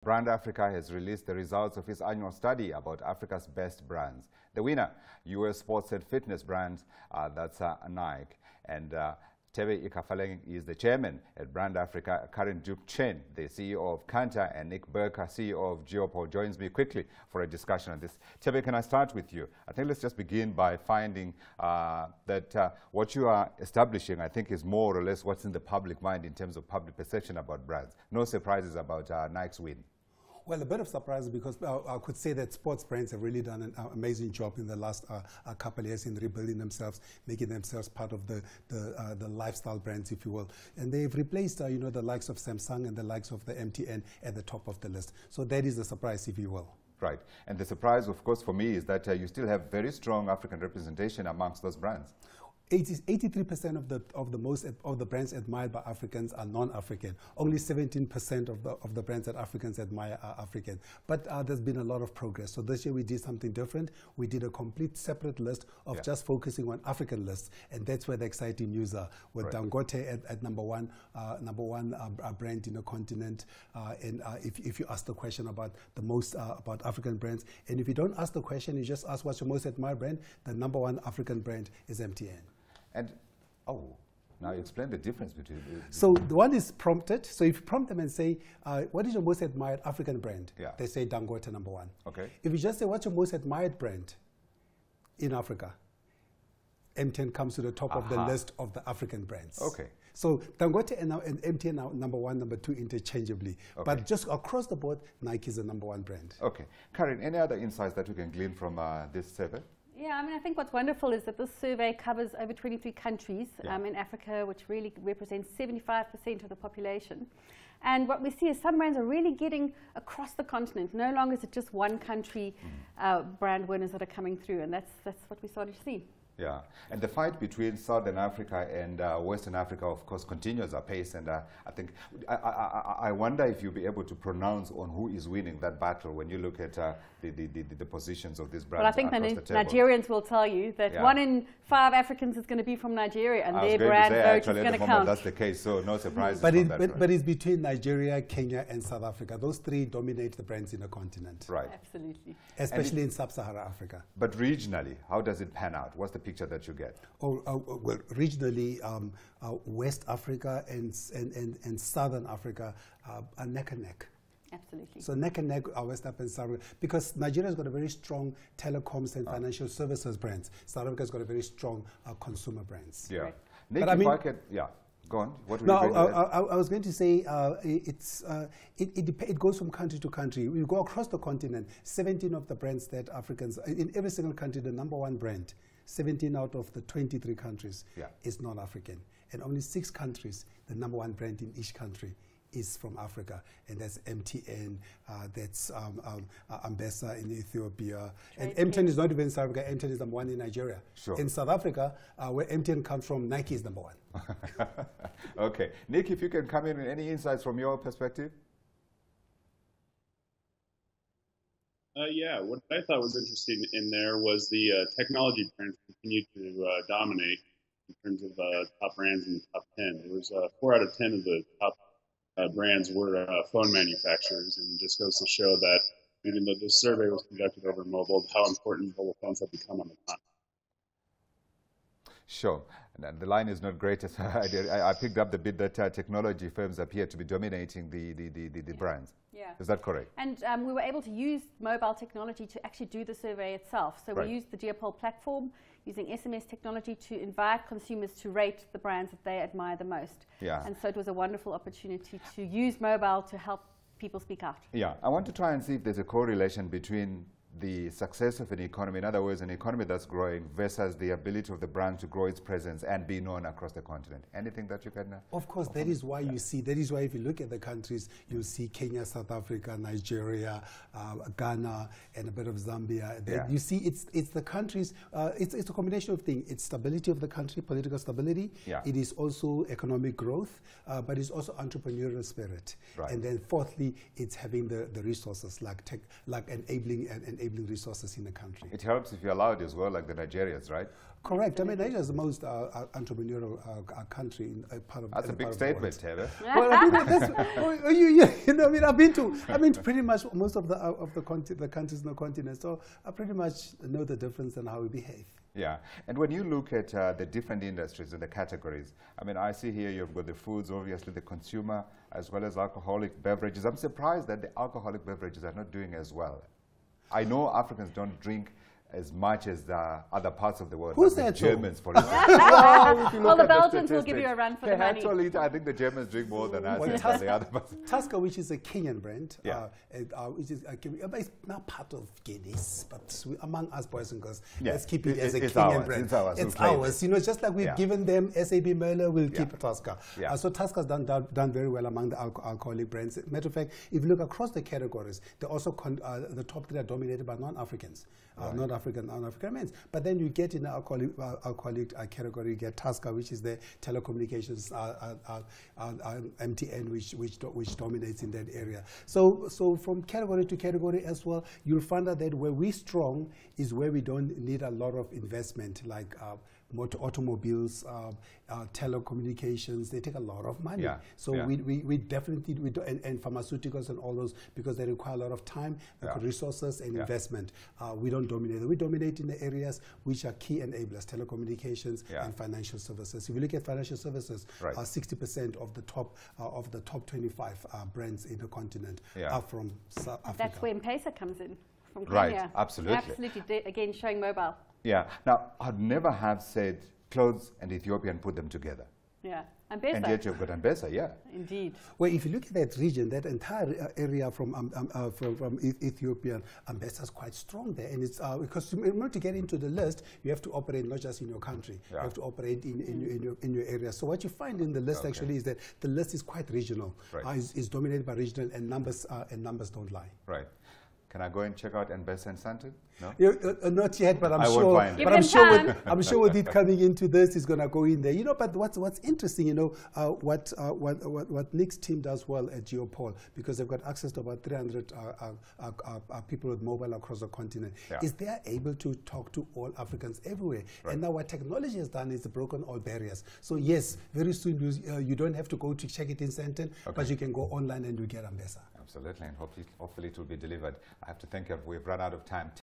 Brand Africa has released the results of its annual study about Africa's best brands. The winner, US sports and fitness brands, that's Nike. And Thebe Ikalafeng is the chairman at Brand Africa. Karin, Chenne, the CEO of Kantar, and Becker, CEO of Geopoll, joins me quickly for a discussion on this. Thebe, can I start with you? I think let's just begin by finding that what you are establishing, I think, is more or less what's in the public mind in terms of public perception about brands. No surprises about Nike's win. Well, a bit of surprise because I could say that sports brands have really done an amazing job in the last couple of years in rebuilding themselves, making themselves part of the lifestyle brands, if you will. And they've replaced, the likes of Samsung and the likes of the MTN at the top of the list. So that is a surprise, if you will. Right. And the surprise, of course, for me is that you still have very strong African representation amongst those brands. 83% of the brands admired by Africans are non-African. Only 17% of the brands that Africans admire are African. But there's been a lot of progress. So this year we did something different. We did a complete separate list of just focusing on African lists, and that's where the exciting news are. With Dangote at number one brand in the continent. And if you ask the question about the most about African brands, and if you don't ask the question, you just ask what's your most admired brand, the number one African brand is MTN. And, now explain the difference between... So the one is prompted. So if you prompt them and say, what is your most admired African brand? Yeah. They say Dangote number one. Okay. If you just say, what's your most admired brand in Africa? MTN comes to the top of the list of the African brands. Okay. So Dangote and MTN are number one, number two interchangeably. Okay. But just across the board, Nike is the number one brand. Okay. Karin, any other insights that we can glean from this survey? Yeah, I mean, I think what's wonderful is that this survey covers over 23 countries in Africa, which really represents 75% of the population. And what we see is some brands are really getting across the continent. No longer is it just one country brand winners that are coming through, and that's what we started to see. Yeah, and the fight between Southern Africa and Western Africa, of course, continues apace. And I think, I wonder if you'll be able to pronounce on who is winning that battle when you look at the positions of these brands. Well, I think the Nigerians will tell you that 1 in 5 Africans is going to be from Nigeria, and their brand vote is going to count. That's the case, so no surprises. But it's between Nigeria, Kenya, and South Africa. Those three dominate the brands in the continent. Right. Absolutely. Especially in sub-Saharan Africa. But regionally, how does it pan out? What's the picture that you get? Well, regionally, West Africa and Southern Africa are neck and neck. Absolutely. So neck and neck are West Africa and South Africa, because Nigeria's got a very strong telecoms and financial services brands. South Africa's got a very strong consumer brands. Yeah. Right. Nick, but I mean, go on. What no, I was going to say it goes from country to country. We go across the continent. 17 of the brands that Africans in every single country, the number one brand, 17 out of the 23 countries is non-African, and only 6 countries, the number one brand in each country is from Africa, and that's MTN, that's M-Pesa in Ethiopia, and MTN is not even in South Africa. MTN is number one in Nigeria. Sure. In South Africa, where MTN comes from, Nike is number one. Okay, Nick, if you can come in with any insights from your perspective. Yeah, what I thought was interesting in there was the technology brands continue to dominate in terms of top brands in the top 10. It was 4 out of 10 of the top brands were phone manufacturers, and it just goes to show that even though this survey was conducted over mobile, how important mobile phones have become on the continent. Sure. And the line is not great. I picked up the bit that technology firms appear to be dominating the brands. Yeah. Is that correct? And we were able to use mobile technology to actually do the survey itself. So we used the Geopoll platform using SMS technology to invite consumers to rate the brands that they admire the most. Yeah. And so it was a wonderful opportunity to use mobile to help people speak out. Yeah. I want to try and see if there's a correlation between the success of an economy, in other words, an economy that's growing versus the ability of the brand to grow its presence and be known across the continent. Anything that you can... Of course, that is why you see, that is why if you look at the countries, you'll see Kenya, South Africa, Nigeria, Ghana, and a bit of Zambia. You see, it's the countries, it's a combination of things. It's stability of the country, political stability. Yeah. It is also economic growth, but it's also entrepreneurial spirit. Right. And then fourthly, it's having the resources like tech, like enabling and enabling resources in the country. It helps if you allow it as well, like the Nigerians, right? Correct. I mean, Nigeria is the most entrepreneurial country in part of. That's a big statement, Thebe. Well, I mean, you know, I mean, I've been to pretty much most of the countries in the continent, so I pretty much know the difference in how we behave. Yeah, and when you look at the different industries and the categories, I mean, I see here you've got the foods, obviously the consumer, as well as alcoholic beverages. I'm surprised that the alcoholic beverages are not doing as well. I know Africans don't drink as much as the other parts of the world. Who's like that? The Germans, for instance. Well, the Belgians will give you a run for the money. Actually, I think the Germans drink more than us. Well, the other parts. Tusker, which is a Kenyan brand, Yeah. which is it's not part of Guinness, but among us boys and girls, Yeah. let's keep it as a It's Kenyan ours. brand. It's ours. It's We'll claim ours. it. You know, just like we've Yeah. given them SAB Merlot, we'll Yeah. keep Tusker. Yeah. So Tusker's done very well among the alcoholic brands. Matter of fact, if you look across the categories, they also the top three are dominated by non-Africans, non-African men. But then you get in the alcoholic category, you get Tusker, which is the telecommunications, MTN, which dominates in that area. So from category to category as well, you'll find out that where we're strong is where we don't need a lot of investment, like automobiles, telecommunications. They take a lot of money. Yeah. So Yeah. we definitely do, and pharmaceuticals and all those, because they require a lot of time, resources, and investment. We don't dominate. We dominate in the areas which are key enablers: telecommunications and financial services. If you look at financial services, 60% of the top 25 brands in the continent are from South Africa. That's where M-Pesa comes in, from Kenya. Right, absolutely. Absolutely, again, showing mobile. Yeah. Now, I'd never have said clothes and Ethiopia and put them together. Yeah, M-Pesa. And yet you've got M-Pesa, yeah. Indeed. Well, if you look at that region, that entire area from Ethiopia, M-Pesa is quite strong there. And it's because in order to get into the list, you have to operate not just in your country. You have to operate in your area. So what you find in the list actually is that the list is quite regional. Right. Is dominated by regional, and numbers don't lie. Right. Can I go and check out M-Pesa and Santon? No? Not yet, but I'm I won't sure. find it. But I'm sure with it coming into this, it's going to go in there. You know, but what's interesting, you know, what Nick's team does well at Geopoll, because they've got access to about 300 people with mobile across the continent, is they are able to talk to all Africans everywhere. Right. And now what technology has done is broken all barriers. So yes, very soon you don't have to go to check it in Santon, but you can go online and you get M-Pesa. Absolutely, and hopefully it will be delivered. I have to thank you. We've run out of time.